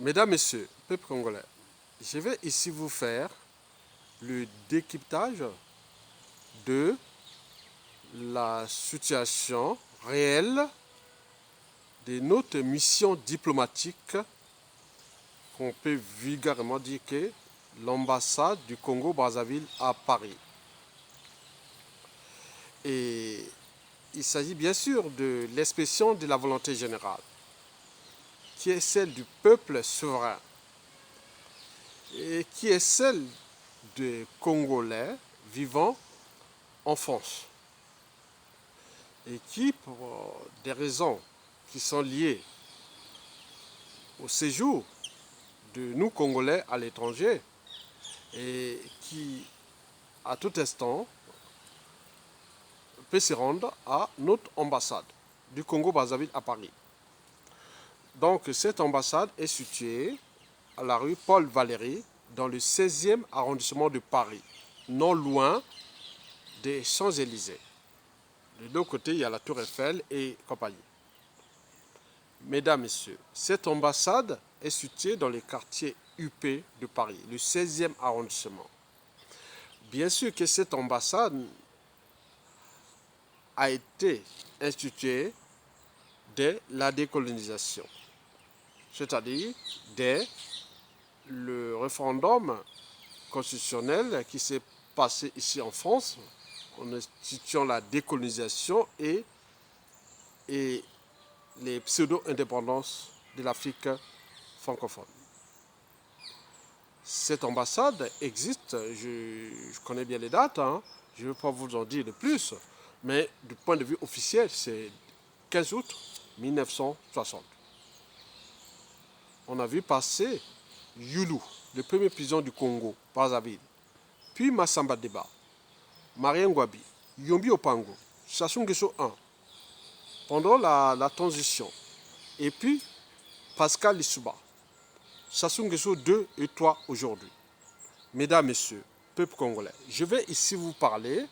Mesdames, Messieurs, peuple congolais, je vais ici vous faire le décryptage de la situation réelle de notre mission diplomatique qu'on peut vulgairement dire que l'ambassade du Congo-Brazzaville à Paris. Et il s'agit bien sûr de l'expression de la volonté générale, qui est celle du peuple souverain et qui est celle des Congolais vivant en France et qui, pour des raisons qui sont liées au séjour de nous Congolais à l'étranger et qui, à tout instant, peut se rendre à notre ambassade du Congo-Brazzaville à Paris. Donc cette ambassade est située à la rue Paul Valéry dans le 16e arrondissement de Paris, non loin des Champs-Élysées. De l'autre côté, il y a la Tour Eiffel et compagnie. Mesdames, Messieurs, cette ambassade est située dans le quartier UP de Paris, le 16e arrondissement. Bien sûr que cette ambassade a été instituée dès la décolonisation, c'est-à-dire dès le référendum constitutionnel qui s'est passé ici en France en instituant la décolonisation et les pseudo-indépendances de l'Afrique francophone. Cette ambassade existe, je connais bien les dates, je ne vais pas vous en dire de plus, mais du point de vue officiel, c'est 15 août 1960. On a vu passer Youlou, le premier président du Congo, Brazzaville, puis Massamba Deba, Marien Ngouabi, Yombi Opango, Sassou Nguesso I, pendant la transition, et puis Pascal Lissouba, Sassou Nguesso 2 et 3 aujourd'hui. Mesdames, Messieurs, peuple congolais, je vais ici vous parler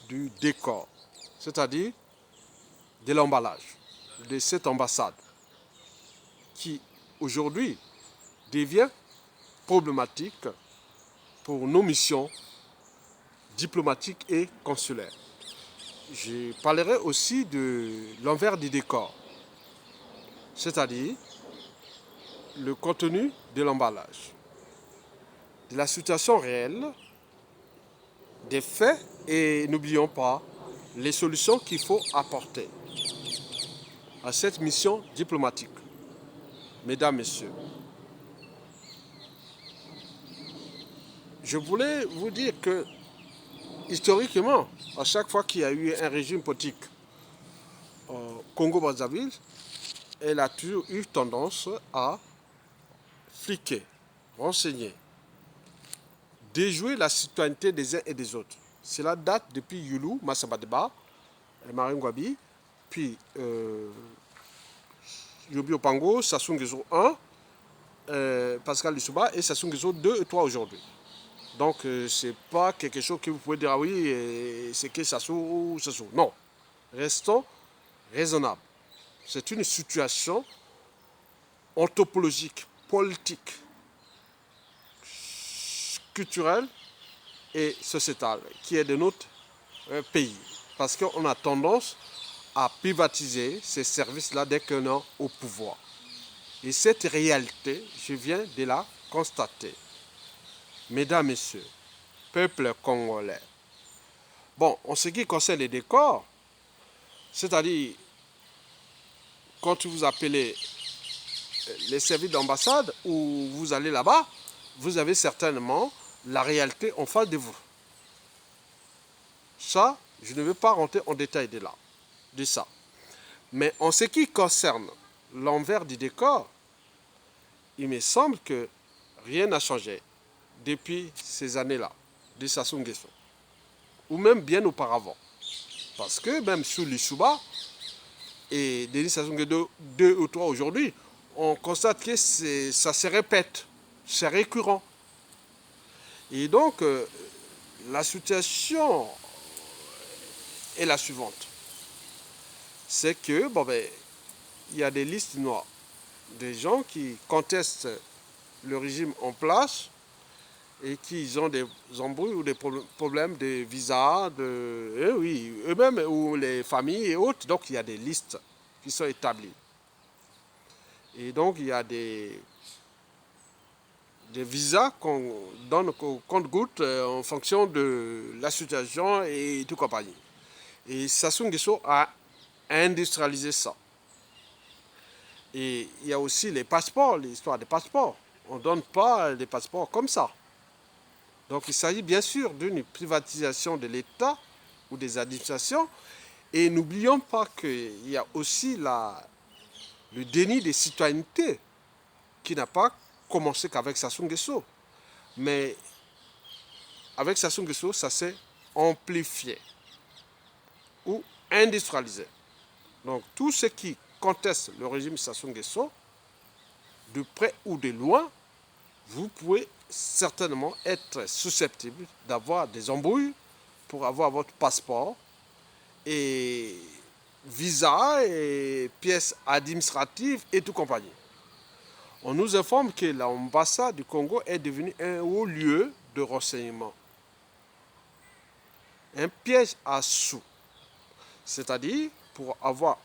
du décor, c'est-à-dire de l'emballage de cette ambassade qui aujourd'hui devient problématique pour nos missions diplomatiques et consulaires. Je parlerai aussi de l'envers du décor, c'est-à-dire le contenu de l'emballage, de la situation réelle, des faits et n'oublions pas les solutions qu'il faut apporter à cette mission diplomatique. Mesdames, Messieurs, je voulais vous dire que historiquement, à chaque fois qu'il y a eu un régime politique au Congo-Brazzaville, elle a toujours eu tendance à fliquer, renseigner, déjouer la citoyenneté des uns et des autres. Cela date depuis Youlou, Massamba Deba, Marien Ngouabi, puis Yombi Opango, Sassou Nguesso 1, Pascal Lissouba et Sassou Nguesso 2 et 3 aujourd'hui. Donc c'est pas quelque chose que vous pouvez dire, ah oui, c'est que Sassou ou Sassou. Non, restons raisonnables. C'est une situation anthropologique, politique, culturelle et sociétale qui est de notre pays. Parce qu'on a tendance à privatiser ces services-là dès qu'on est au pouvoir. Et cette réalité, je viens de la constater. Mesdames, Messieurs, peuple congolais. Bon, en ce qui concerne les décors, c'est-à-dire quand vous appelez les services d'ambassade ou vous allez là-bas, vous avez certainement la réalité en face de vous. Ça, je ne vais pas rentrer en détail de ça. Mais en ce qui concerne l'envers du décor, il me semble que rien n'a changé depuis ces années-là, de Sassou Nguesso, ou même bien auparavant. Parce que même sous Lissouba et Denis Sassou Nguesso 2 ou 3 aujourd'hui, on constate que ça se répète, c'est récurrent. Et donc, la situation est la suivante. C'est que, il y a des listes noires des gens qui contestent le régime en place et qui ont des embrouilles ou des problèmes de visa, oui, eux-mêmes ou les familles et autres. Donc il y a des listes qui sont établies. Et donc il y a des visas qu'on donne au compte-gouttes en fonction de la situation et tout compagnie. Et Sassou Nguesso a industrialisé ça. Et il y a aussi les passeports, l'histoire des passeports. On ne donne pas des passeports comme ça. Donc il s'agit bien sûr d'une privatisation de l'État ou des administrations. Et n'oublions pas qu'il y a aussi le déni de citoyenneté qui n'a pas commencé qu'avec Sassou Nguesso. Mais avec Sassou Nguesso, ça s'est amplifié ou industrialisé. Donc tous ceux qui contestent le régime Sassou Nguesso, de près ou de loin, vous pouvez certainement être susceptible d'avoir des embrouilles pour avoir votre passeport et visa et pièces administratives et tout compagnie. On nous informe que l'ambassade du Congo est devenue un haut lieu de renseignement. Un piège à sous. C'est-à-dire, pour avoir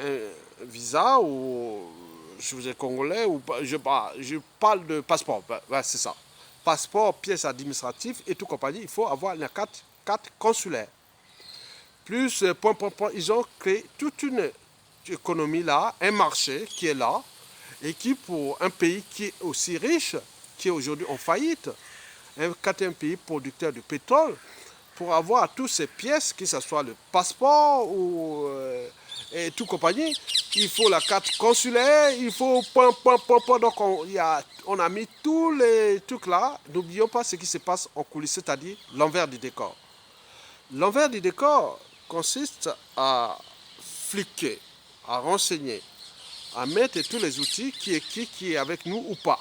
un visa ou si vous êtes congolais, ou je parle de passeport, c'est ça. Passeport, pièces administratives et tout compagnie, il faut avoir la carte consulaire. Plus, ils ont créé toute une économie là, un marché qui est là, et qui pour un pays qui est aussi riche, qui est aujourd'hui en faillite, un pays producteur de pétrole, pour avoir toutes ces pièces, que ce soit le passeport ou et tout compagnie, il faut la carte consulaire, il faut donc on a mis tous les trucs là. N'oublions pas ce qui se passe en coulisses, c'est-à-dire l'envers du décor. L'envers du décor consiste à fliquer, à renseigner, à mettre tous les outils qui est avec nous ou pas.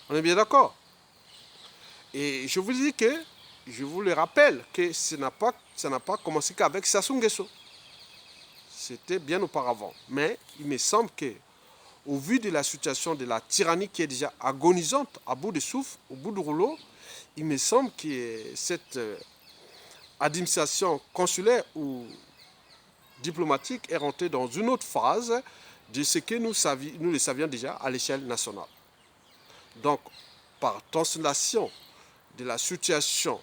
On est bien d'accord? Et je vous dis que, je vous le rappelle, que ça n'a pas commencé qu'avec Sassou Nguesso. C'était bien auparavant. Mais il me semble que, au vu de la situation de la tyrannie qui est déjà agonisante, à bout de souffle, au bout du rouleau, il me semble que cette administration consulaire ou diplomatique est rentrée dans une autre phase de ce que nous le savions déjà à l'échelle nationale. Donc, par translation de la situation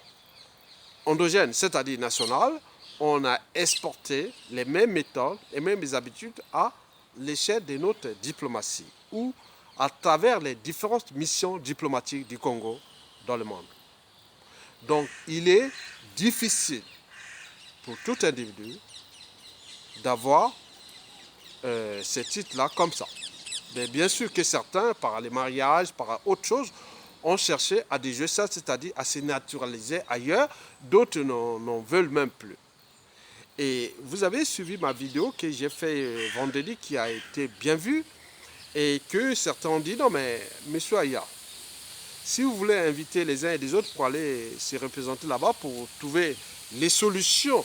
endogène, c'est-à-dire nationale, on a exporté les mêmes méthodes, les mêmes habitudes à l'échelle de notre diplomatie ou à travers les différentes missions diplomatiques du Congo dans le monde. Donc, il est difficile pour tout individu d'avoir ces titres-là comme ça. Mais bien sûr que certains, par les mariages, par autre chose, ont cherché à déjouer ça, c'est-à-dire à se naturaliser ailleurs. D'autres n'en veulent même plus. Et vous avez suivi ma vidéo que j'ai fait vendredi, qui a été bien vue, et que certains ont dit, non mais, monsieur Aya, si vous voulez inviter les uns et les autres pour aller se représenter là-bas, pour trouver les solutions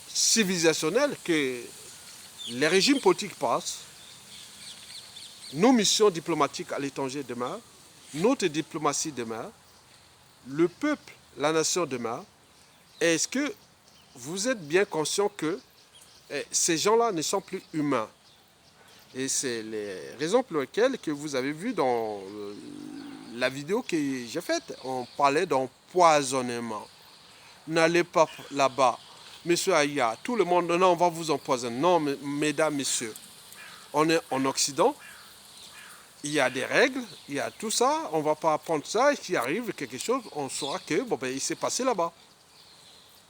civilisationnelles que les régimes politiques passent, nos missions diplomatiques à l'étranger demain, notre diplomatie demain, le peuple, la nation demain, est-ce que vous êtes bien conscient que ces gens-là ne sont plus humains? Et c'est les raisons pour lesquelles que vous avez vu dans la vidéo que j'ai faite, on parlait d'empoisonnement. N'allez pas là-bas. Monsieur Aya, tout le monde, non, on va vous empoisonner. Non, mesdames, messieurs, on est en Occident, il y a des règles, il y a tout ça, on ne va pas apprendre ça, et s'il arrive quelque chose, on saura que il s'est passé là-bas.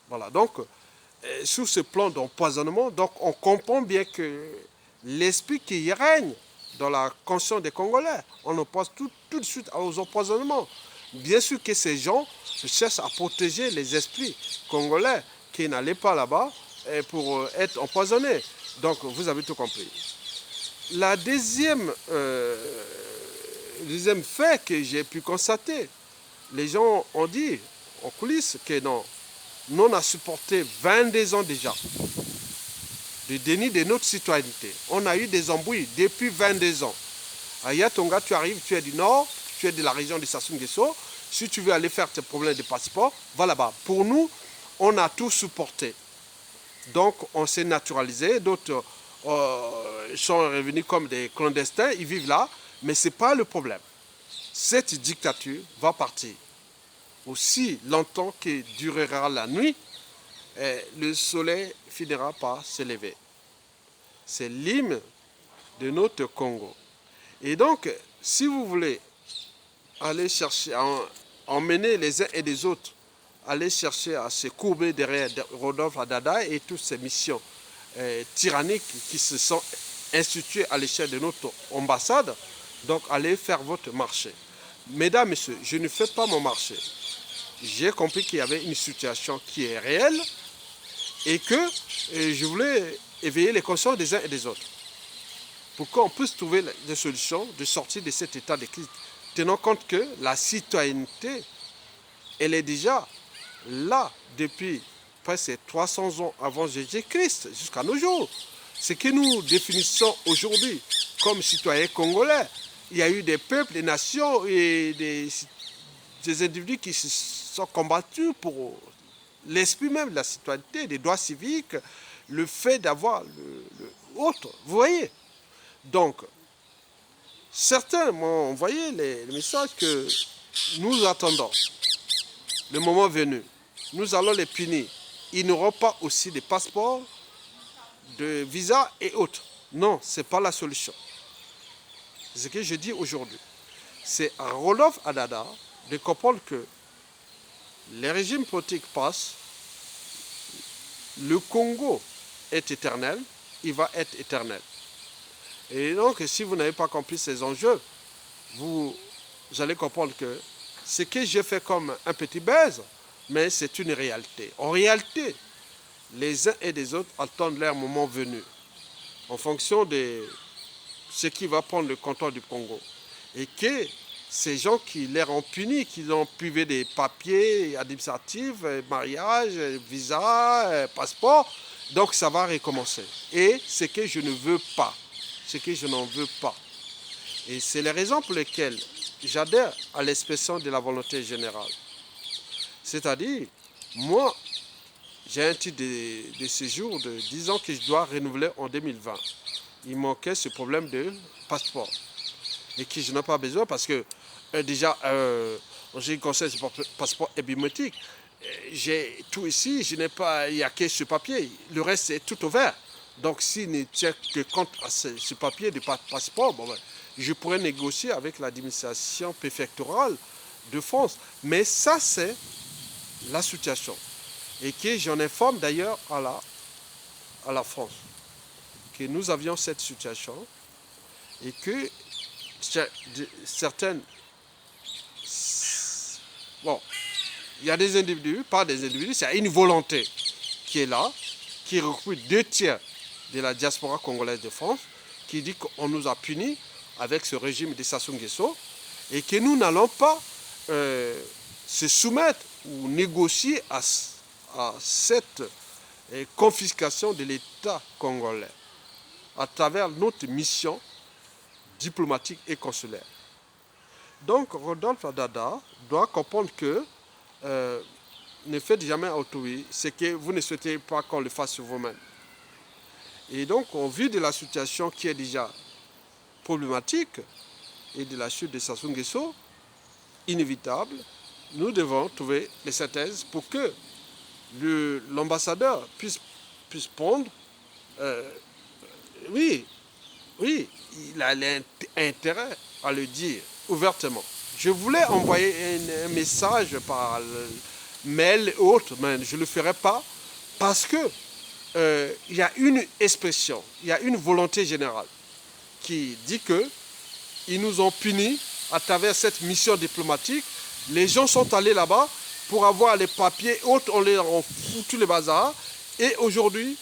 Voilà, donc, sur ce plan d'empoisonnement, donc on comprend bien que l'esprit qui règne dans la conscience des Congolais, on en passe tout de suite aux empoisonnements. Bien sûr que ces gens cherchent à protéger les esprits congolais qui n'allaient pas là-bas pour être empoisonnés. Donc, vous avez tout compris. La deuxième fait que j'ai pu constater, les gens ont dit en coulisses que non, nous on a supporté 22 ans déjà de déni de notre citoyenneté. On a eu des embrouilles depuis 22 ans. À Yatonga, tu arrives, tu es du nord, tu es de la région de Sassou Nguesso. Si tu veux aller faire tes problèmes de passeport, va là-bas. Pour nous, on a tout supporté. Donc, on s'est naturalisé. D'autres sont revenus comme des clandestins. Ils vivent là. Mais ce n'est pas le problème. Cette dictature va partir. Aussi longtemps que durera la nuit, le soleil finira par se lever. C'est l'hymne de notre Congo. Et donc, si vous voulez aller chercher, emmener les uns et les autres, aller chercher à se courber derrière Rodolphe Adada et toutes ces missions tyranniques qui se sont instituées à l'échelle de notre ambassade, donc allez faire votre marché. Mesdames, Messieurs, je ne fais pas mon marché. J'ai compris qu'il y avait une situation qui est réelle et que je voulais éveiller les consciences des uns et des autres pour qu'on puisse trouver des solutions de sortir de cet état de crise. Tenons compte que la citoyenneté, elle est déjà là depuis presque 300 ans avant Jésus-Christ jusqu'à nos jours. Ce que nous définissons aujourd'hui comme citoyens congolais, il y a eu des peuples, des nations et des individus qui se sont combattus pour l'esprit même de la citoyenneté, des droits civiques, le fait d'avoir le autre. Vous voyez? Donc, certains m'ont envoyé les messages que nous attendons le moment venu. Nous allons les punir. Ils n'auront pas aussi de passeports, de visas et autres. Non, ce n'est pas la solution. Ce que je dis aujourd'hui, c'est à Rodolphe Adada de comprendre que les régimes politiques passent, le Congo est éternel, il va être éternel. Et donc, si vous n'avez pas compris ces enjeux, vous allez comprendre que ce que j'ai fait comme un petit baise, mais c'est une réalité. En réalité, les uns et les autres attendent leur moment venu, en fonction de ce qui va prendre le contrôle du Congo. Et que ces gens qui les ont punis, qui ont privé des papiers administratifs, mariage, visa, passeport, donc ça va recommencer. Et ce que je ne veux pas, ce que je n'en veux pas. Et c'est les raisons pour lesquelles j'adhère à l'expression de la volonté générale. C'est-à-dire, moi, j'ai un titre de séjour de 10 ans que je dois renouveler en 2020. Il manquait ce problème de passeport. Et que je n'ai pas besoin parce que déjà, en ce qui concerne ce passeport biométrique, j'ai tout ici, je n'ai pas, il n'y a que ce papier. Le reste est tout ouvert. Donc, s'il ne tient que compte à ce papier de passeport, bon, ben, je pourrais négocier avec l'administration préfectorale de France. Mais ça, c'est la situation. Et que j'en informe d'ailleurs à la France. Que nous avions cette situation et que certaines... Bon, il y a des individus, pas des individus, c'est une volonté qui est là, qui recrute 2/3 de la diaspora congolaise de France, qui dit qu'on nous a punis avec ce régime de Sassou Nguesso et que nous n'allons pas se soumettre ou négocier à cette confiscation de l'État congolais à travers notre mission diplomatique et consulaire. Donc, Rodolphe Adada doit comprendre que ne faites jamais à autrui ce que vous ne souhaitez pas qu'on le fasse sur vous-même. Et donc, en vue de la situation qui est déjà problématique et de la chute de Sassou Nguesso, inévitable, nous devons trouver les synthèses pour que l'ambassadeur puisse prendre. Oui, il a l'intérêt à le dire ouvertement. Je voulais envoyer un message par mail ou autre, mais je ne le ferai pas parce que il y a une expression, il y a une volonté générale qui dit que ils nous ont punis à travers cette mission diplomatique. Les gens sont allés là-bas pour avoir les papiers, autres on les a foutu les bazars. Et aujourd'hui,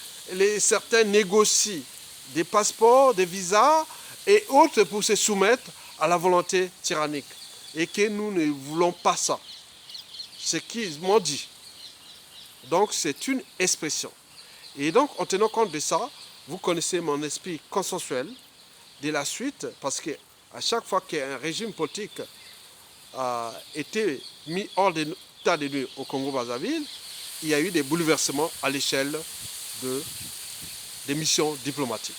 certains négocient des passeports, des visas et autres pour se soumettre à la volonté tyrannique. Et que nous ne voulons pas ça. Ce qu'ils m'ont dit. Donc c'est une expression. Et donc en tenant compte de ça, vous connaissez mon esprit consensuel de la suite, parce qu'à chaque fois qu'un régime politique a été mis hors d'état de nuire au Congo-Brazzaville, il y a eu des bouleversements à l'échelle des missions diplomatiques.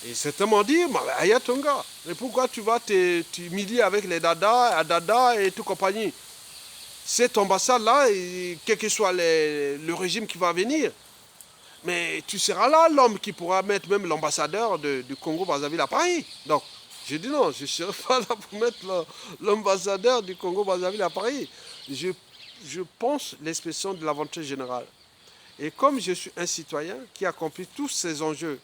Et certains m'ont dit, Ayatonga, mais pourquoi tu vas t'humilier avec les Dada, Adada et tout compagnie? Cette ambassade-là, quel que soit le régime qui va venir, mais tu seras là l'homme qui pourra mettre même l'ambassadeur du Congo-Brazzaville à Paris. Donc, j'ai dit non, je ne serai pas là pour mettre l'ambassadeur du Congo-Brazzaville à Paris. Je pense l'expression de la volonté générale. Et comme je suis un citoyen qui accomplit tous ces enjeux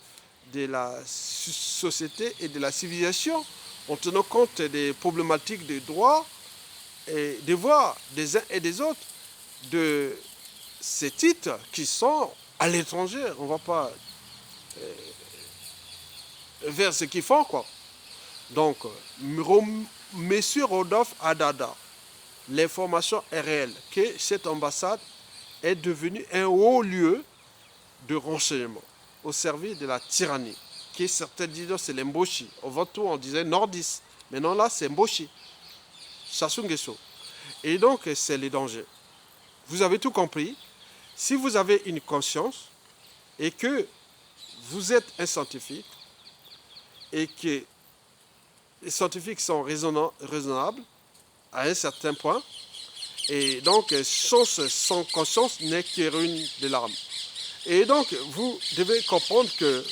de la société et de la civilisation, en tenant compte des problématiques des droits et devoirs des uns et des autres, de ces titres qui sont à l'étranger. On ne va pas vers ce qu'ils font, quoi. Donc, Monsieur Rodolphe Adada, l'information est réelle que cette ambassade est devenue un haut lieu de renseignement au service de la tyrannie, qui certains disent c'est l'Mboshi. Au Ventoux, on disait nordiste, mais non, là, c'est Mboshi, Sassou Nguesso. Et donc, c'est les dangers. Vous avez tout compris. Si vous avez une conscience et que vous êtes un scientifique et que les scientifiques sont raisonnables à un certain point, et donc science sans conscience n'est que ruine de l'âme. Et donc vous devez comprendre que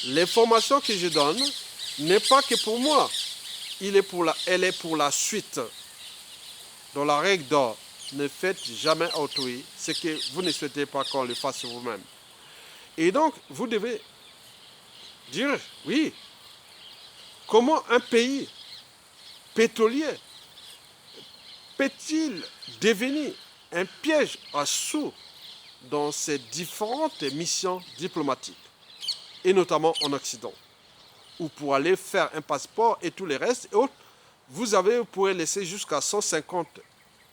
l'information que je donne n'est pas que pour moi, elle est pour la suite. Dans la règle d'or, ne faites jamais à autrui ce que vous ne souhaitez pas qu'on le fasse vous-même. Et donc vous devez dire, oui, comment un pays pétrolier peut-il devenir un piège à sous dans ses différentes missions diplomatiques, et notamment en Occident, où pour aller faire un passeport et tout le reste, et autres, vous pourrez laisser jusqu'à 150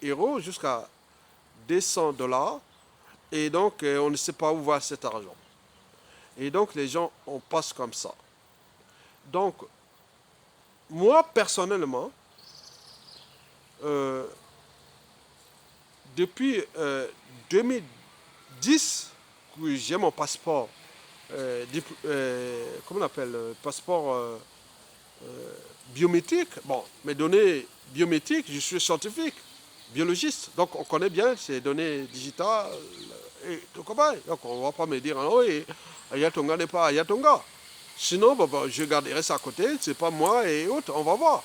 euros, jusqu'à 200 $, et donc on ne sait pas où va cet argent. Et donc les gens, on passe comme ça. Donc, moi personnellement, depuis 2010, j'ai mon passeport, comment on appelle, passeport biométrique. Bon, mes données biométriques, je suis scientifique, biologiste, donc on connaît bien ces données digitales et tout comme ça. Donc on ne va pas me dire, ah oui, Ayatonga n'est pas Ayatonga. Sinon, je garderai ça à côté, c'est pas moi et autres, on va voir.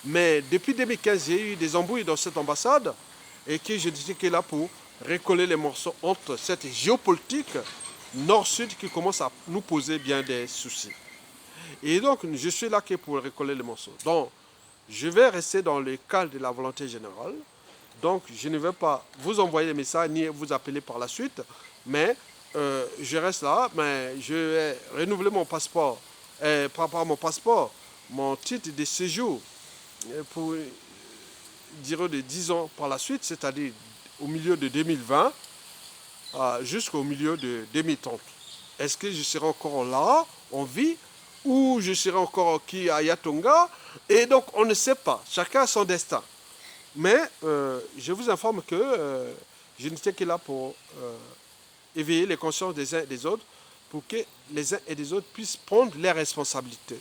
Mais depuis 2015, j'ai eu des embrouilles dans cette ambassade et que je disais qu'elle est là pour recoller les morceaux entre cette géopolitique nord-sud qui commence à nous poser bien des soucis. Et donc, je suis là que pour recoller les morceaux. Donc, je vais rester dans le cadre de la volonté générale. Donc, je ne vais pas vous envoyer des messages ni vous appeler par la suite, mais je reste là, mais je vais renouveler mon passeport. Par rapport à mon passeport, mon titre de séjour, pour dire de 10 ans par la suite, c'est-à-dire au milieu de 2020 jusqu'au milieu de 2030. Est-ce que je serai encore là, en vie, ou je serai encore à Yatonga? Et donc, on ne sait pas. Chacun a son destin. Mais je vous informe que je n'étais que là pour éveiller les consciences des uns et des autres, pour que les uns et les autres puissent prendre leurs responsabilités.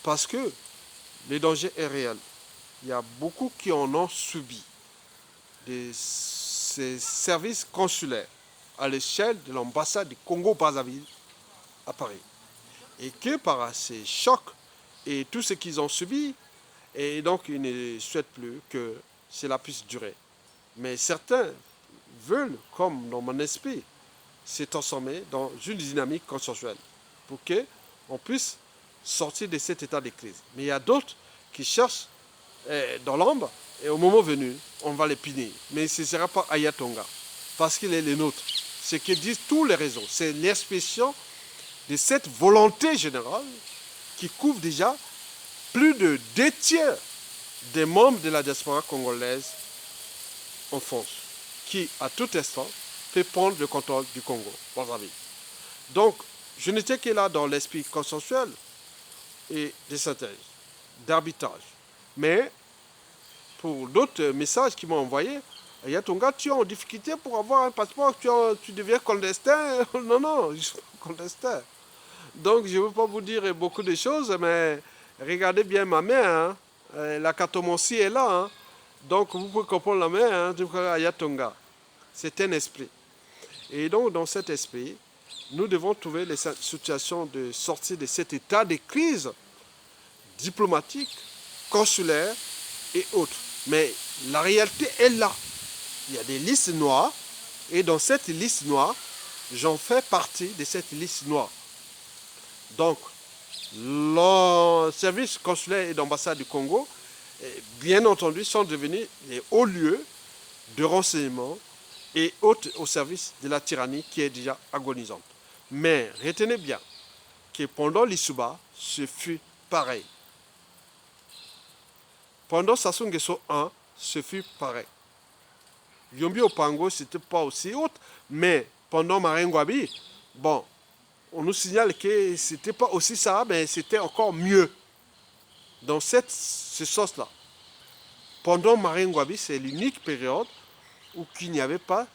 Parce que le danger est réel. Il y a beaucoup qui en ont subi ces services consulaires à l'échelle de l'ambassade du Congo-Brazzaville à Paris. Et que par ces chocs et tout ce qu'ils ont subi, et donc ils ne souhaitent plus que cela puisse durer. Mais certains veulent, comme dans mon esprit, se transformer dans une dynamique consensuelle pour qu'on puisse sortir de cet état de crise. Mais il y a d'autres qui cherchent dans l'ombre et au moment venu, on va les punir. Mais ce ne sera pas Ayatonga parce qu'il est le nôtre. Ce que disent tous les réseaux, c'est l'expression de cette volonté générale qui couvre déjà plus de 2/3 des membres de la diaspora congolaise en France, qui à tout instant peut prendre le contrôle du Congo. Donc, je n'étais que là dans l'esprit consensuel et de synthèse, d'arbitrage. Mais pour d'autres messages qu'ils m'ont envoyés, il y a ton gars, tu es en difficulté pour avoir un passeport, tu deviens clandestin. Non, non, je suis pas clandestin. Donc je ne veux pas vous dire beaucoup de choses, mais regardez bien ma main. Hein. La cartomancie est là. Hein. Donc vous pouvez comprendre la main du Ayatonga. C'est un esprit. Et donc dans cet esprit, nous devons trouver les situations de sortir de cet état de crise diplomatique, consulaire et autres. Mais la réalité est là. Il y a des listes noires et dans cette liste noire, j'en fais partie de cette liste noire. Donc, le service consulaire et d'ambassade du Congo, bien entendu, sont devenus les hauts lieux de renseignement et autres au service de la tyrannie qui est déjà agonisante. Mais retenez bien que pendant l'Issouba, ce fut pareil. Pendant Sassou Nguesso 1, ce fut pareil. Yombi Opango, ce n'était pas aussi haute, mais pendant Marien Ngouabi, bon, on nous signale que ce n'était pas aussi ça, mais c'était encore mieux. Dans ce sens-là. Pendant Marien Ngouabi, c'est l'unique période où il n'y avait pas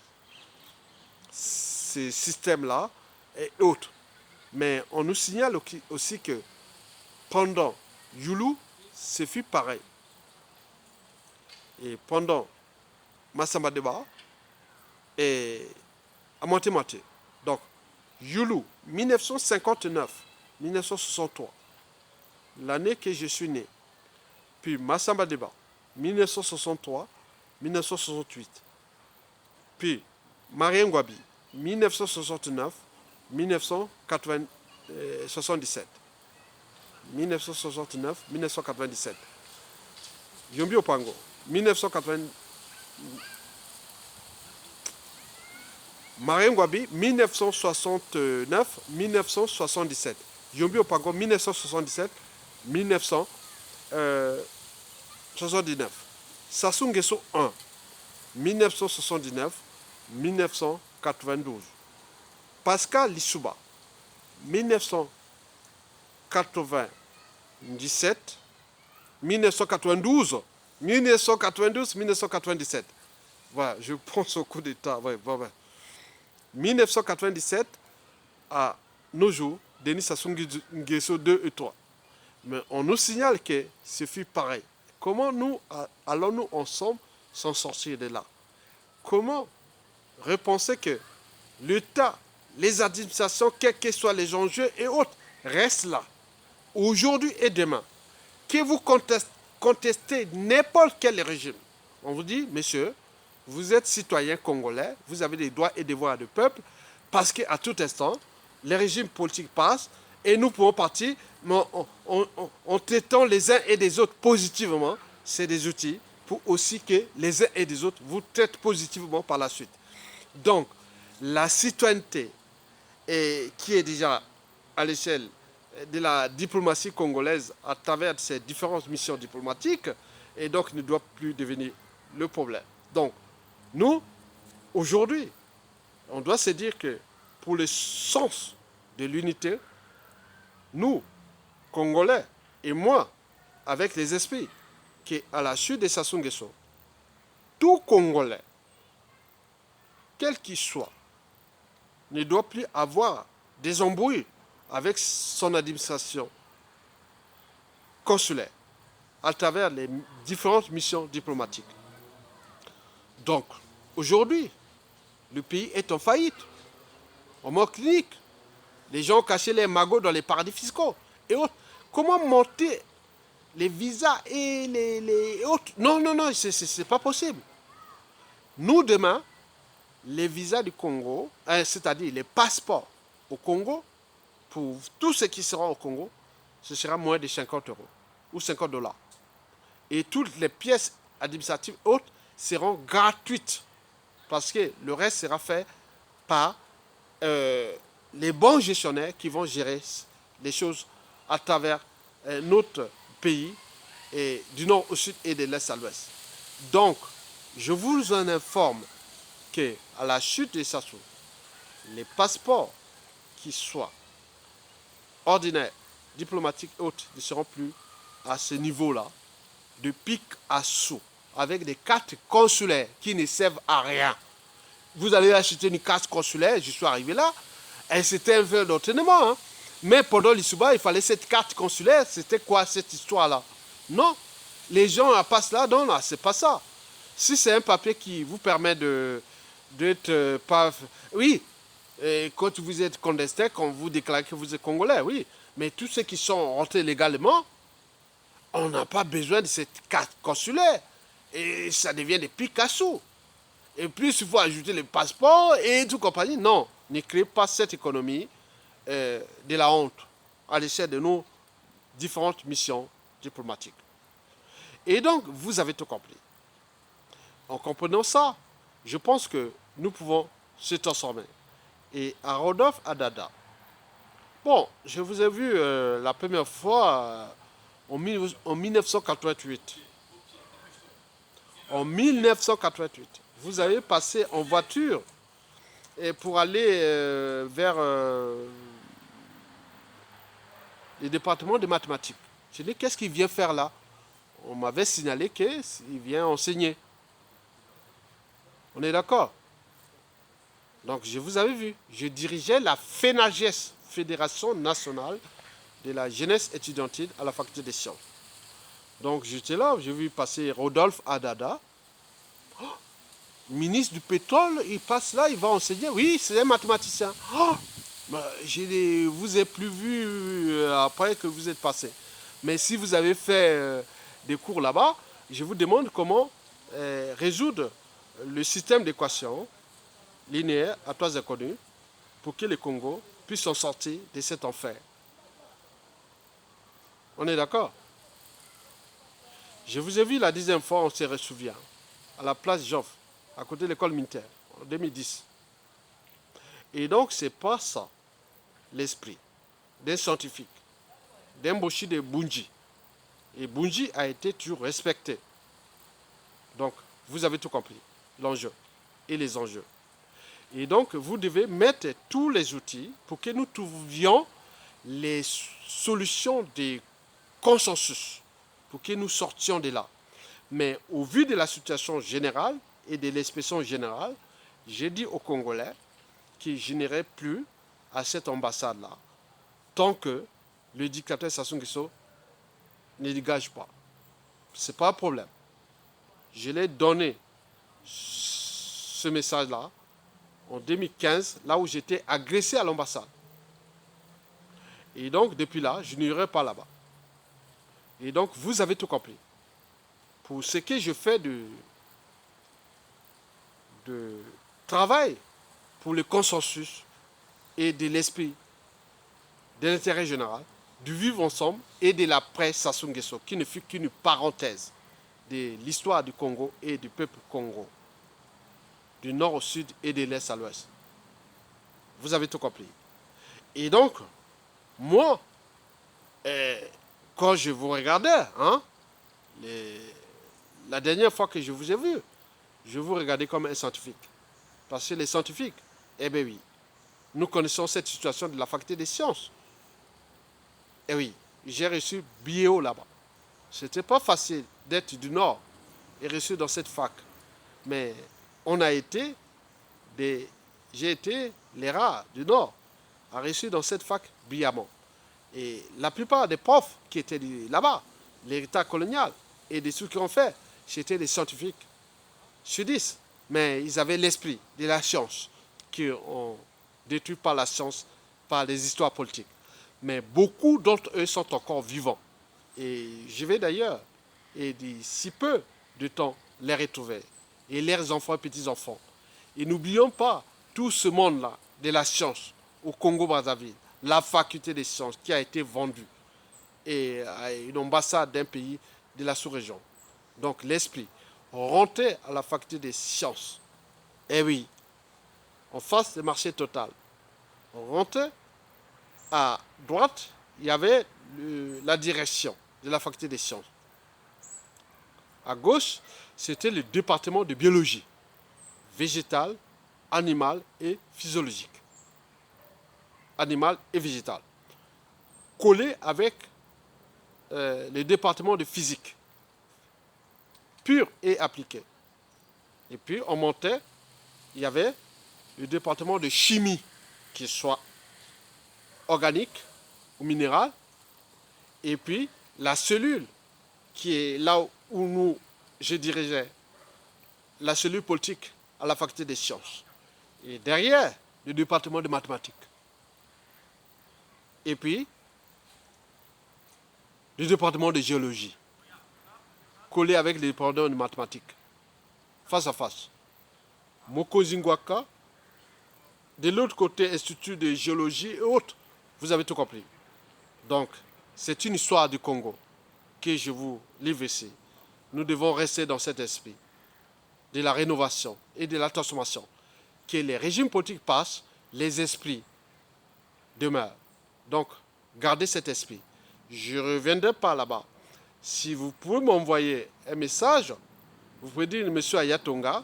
ces systèmes-là et autres. Mais on nous signale aussi que pendant Youlou, ce fut pareil. Et pendant Massamba Deba et Amonte-Mate. Donc, Youlou, 1959-1963, l'année que je suis né. Puis Massamba Deba, 1963-1968. Puis Marien Ngouabi, 1969-1977. 1969-1997. Yombi Opango, 1980. Marien Ngouabi, 1969-1977. Yombi Opango, 1977-1979. Sassou Nguesso 1, 1979-1992. Pascal Lissouba, 1997, 1992, 1997. Voilà, je pense au coup d'État. Ouais. 1997 à nos jours, Denis Sassou Nguesso 2 et 3. Mais on nous signale que ce fut pareil. Comment nous allons-nous ensemble s'en sortir de là? Comment repenser que l'État, les administrations, quels que soient les enjeux et autres, restent là, aujourd'hui et demain? Que vous contestez n'importe quel régime, on vous dit, monsieur, vous êtes citoyen congolais, vous avez des droits et devoirs de peuple, parce qu'à tout instant, les régimes politiques passent et nous pouvons partir, mais en traitant les uns et les autres positivement. C'est des outils pour aussi que les uns et les autres vous traitent positivement par la suite. Donc, la citoyenneté, qui est déjà à l'échelle de la diplomatie congolaise à travers ses différentes missions diplomatiques, et donc ne doit plus devenir le problème. Donc, nous, aujourd'hui, on doit se dire que pour le sens de l'unité, nous, Congolais, et moi, avec les esprits, qu'à la chute de Sassou Nguesso, tout Congolais, quel qu'il soit, ne doit plus avoir des embrouilles avec son administration consulaire à travers les différentes missions diplomatiques. Donc, aujourd'hui, le pays est en faillite, en mort clinique. Les gens ont caché les magots dans les paradis fiscaux et autres. Comment monter les visas et les autres? Non, c'est pas possible. Nous, demain, les visas du Congo, c'est-à-dire les passeports au Congo, pour tous ceux qui seront au Congo, ce sera moins de 50 € ou 50 $. Et toutes les pièces administratives autres seront gratuites parce que le reste sera fait par les bons gestionnaires qui vont gérer les choses à travers notre pays, et du nord au sud et de l'est à l'ouest. Donc, je vous en informe qu'à la chute de Sassou, les passeports qui soient ordinaires, diplomatiques et autres, ne seront plus à ce niveau-là, de pic à saut, avec des cartes consulaires qui ne servent à rien. Vous allez acheter une carte consulaire, je suis arrivé là, et c'était un peu d'entraînement. Hein. Mais pendant l'Issouba, il fallait cette carte consulaire. C'était quoi cette histoire-là? Non. Les gens passent là, non, là, c'est pas ça. Si c'est un papier qui vous permet d'être pas... Oui, et quand vous êtes clandestin, quand vous déclarez que vous êtes congolais, oui. Mais tous ceux qui sont rentrés légalement, on n'a pas besoin de cette carte consulaire. Et ça devient des Picasso. Et plus il faut ajouter le passeport et tout compagnie. Non, ne créez pas cette économie de la honte à l'échelle de nos différentes missions diplomatiques. Et donc, vous avez tout compris. En comprenant ça, je pense que nous pouvons se transformer. Et à Rodolphe Adada, bon, je vous ai vu la première fois en 1988. En 1988, vous avez passé en voiture et pour aller vers le département de mathématiques. Je dis, qu'est-ce qu'il vient faire là? On m'avait signalé qu'il vient enseigner. On est d'accord? Donc, je vous avais vu. Je dirigeais la FENAGES, Fédération nationale de la jeunesse étudiantine à la faculté des sciences. Donc, j'étais là, j'ai vu passer Rodolphe Adada, ministre du pétrole, il passe là, il va enseigner. Oui, c'est un mathématicien. Oh, je ne vous ai plus vu après que vous êtes passé. Mais si vous avez fait des cours là-bas, je vous demande comment résoudre le système d'équations linéaires à trois inconnus pour que le Congo puisse en sortir de cet enfer. On est d'accord? Je vous ai vu la 10e fois, on se souvient, à la place Joffre, à côté de l'école militaire, en 2010. Et donc, ce n'est pas ça, l'esprit d'un scientifique, d'un Boshi de Bunji. Et Bunji a été toujours respecté. Donc, vous avez tout compris, l'enjeu et les enjeux. Et donc, vous devez mettre tous les outils pour que nous trouvions les solutions de consensus, pour que nous sortions de là. Mais au vu de la situation générale et de l'expression générale, j'ai dit aux Congolais que je n'irai plus à cette ambassade-là tant que le dictateur Sassou Nguesso ne dégage pas. Ce n'est pas un problème. Je l'ai donné ce message-là en 2015, là où j'étais agressé à l'ambassade. Et donc, depuis là, je n'irai pas là-bas. Et donc, vous avez tout compris. Pour ce que je fais de travail pour le consensus et de l'esprit de l'intérêt général, du vivre ensemble et de l'après Sassou Nguesso, qui ne fut qu'une parenthèse de l'histoire du Congo et du peuple Congo, du nord au sud et de l'est à l'ouest. Vous avez tout compris. Et donc, moi, quand je vous regardais, hein, la dernière fois que je vous ai vu, je vous regardais comme un scientifique. Parce que les scientifiques, eh bien oui, nous connaissons cette situation de la faculté des sciences. Eh oui, j'ai reçu bio là-bas. C'était pas facile d'être du Nord et reçu dans cette fac. Mais on a été j'ai été les rares du Nord à reçu dans cette fac brillamment. Et la plupart des profs qui étaient là-bas, l'héritage colonial et des trucs qu'ils ont fait, c'était des scientifiques sudistes. Mais ils avaient l'esprit de la science, qui ont détruit par la science, par les histoires politiques. Mais beaucoup d'entre eux sont encore vivants. Et je vais d'ailleurs, et d'ici peu de temps, les retrouver. Et leurs enfants et petits-enfants. Et n'oublions pas tout ce monde-là de la science au Congo-Brazzaville, la faculté des sciences qui a été vendue et à une ambassade d'un pays de la sous-région. Donc l'esprit, rentrez à la faculté des sciences. Eh oui, en face du marché total. Rentrez à droite, il y avait la direction de la faculté des sciences. À gauche, c'était le département de biologie, végétale, animale et physiologique. Animal et végétal. collé avec le département de physique, pur et appliqué. Et puis on montait, il y avait le département de chimie, qui soit organique ou minéral, et puis la cellule, qui est là où je dirigeais, la cellule politique à la faculté des sciences. Et derrière, le département de mathématiques. Et puis, le département de géologie, collé avec le département de mathématiques, face à face. Moko Zingwaka, de l'autre côté, Institut de géologie et autres. Vous avez tout compris. Donc, c'est une histoire du Congo que je vous livre ici. Nous devons rester dans cet esprit de la rénovation et de la transformation. Que les régimes politiques passent, les esprits demeurent. Donc, gardez cet esprit. Je ne reviendrai pas là-bas. Si vous pouvez m'envoyer un message, vous pouvez dire, monsieur Ayatonga,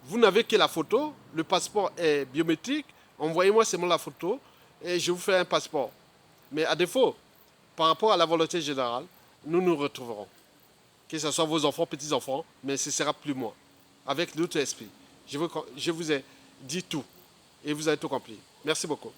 vous n'avez que la photo, le passeport est biométrique, envoyez-moi seulement la photo et je vous fais un passeport. Mais à défaut, par rapport à la volonté générale, nous nous retrouverons. Que ce soit vos enfants, petits-enfants, mais ce ne sera plus moi. Avec l'autre esprit. Je vous ai dit tout et vous avez tout compris. Merci beaucoup.